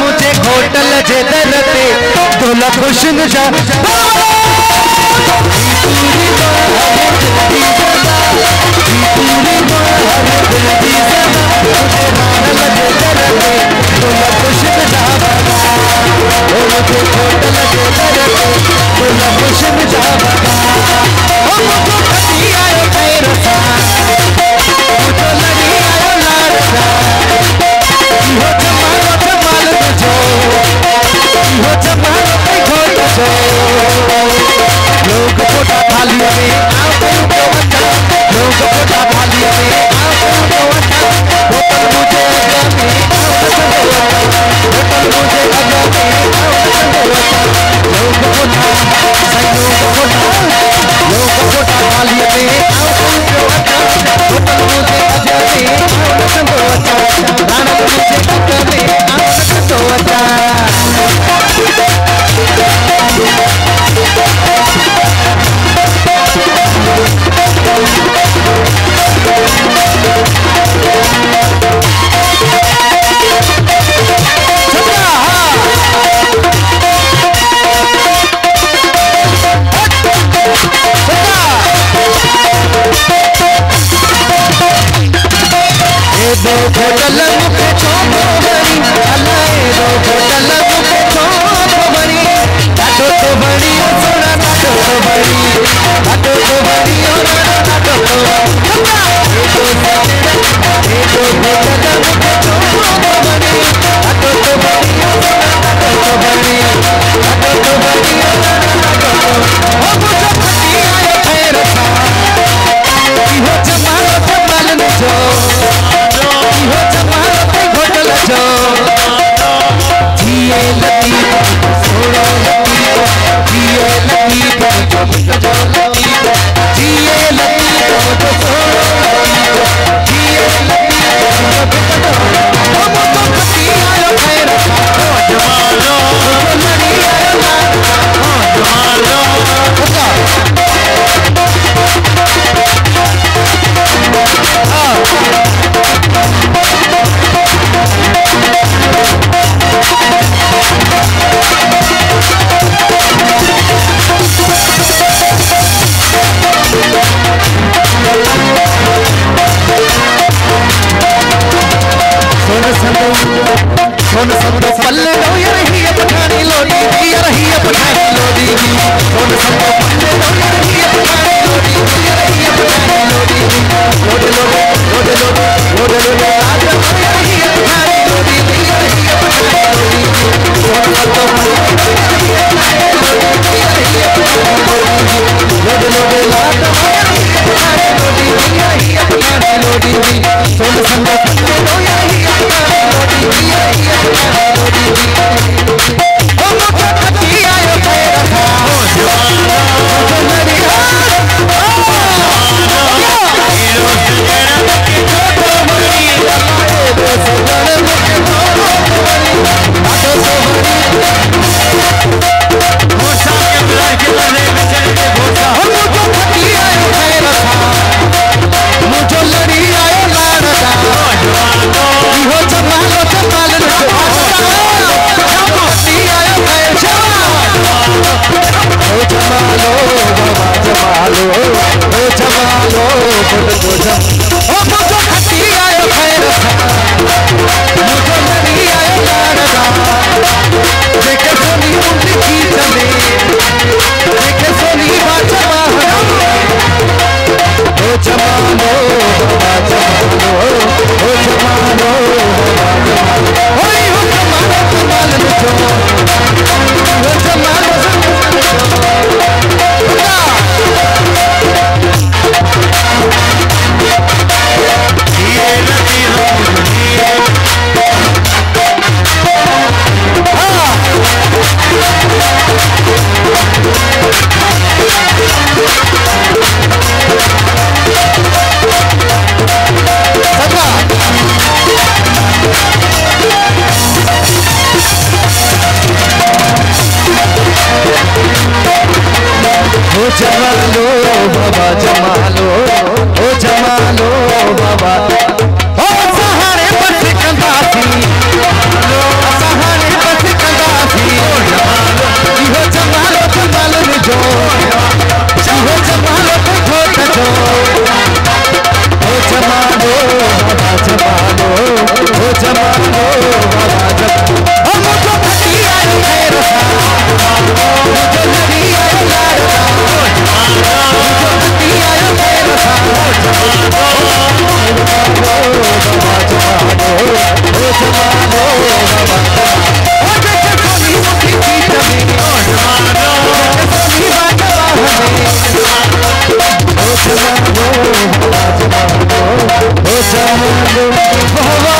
मुझे होटल जे दरते दोला खुश नशा लोग पोटा थालिया में लोग पोटा थालिया में होटल मुझे लोग पोटा थालिया में होटल मुझे जमालो बाबा जमालो, ओ जमालो बाबा। ओ सहारे बस कंदासी, सहारे बस कंदासी, इहो जमालो जमालो जो, इहो जमालो घोट जो। ओ जमालो बाबा जमालो, ओ जमालो बाबा जमालो। ओ मुझको फटी आयो मेरे साथ, मुझे लड़ी आयो लाडा, मुझे फटी आयो मेरे साथ। बाबा जमालो, ओ जमालो बाबा। ओ जैसे सोनी मुखी की जमीन, जैसे सोनी बाजवा हमें। ओ जमालो बाबा जमालो, ओ जमालो बाबा।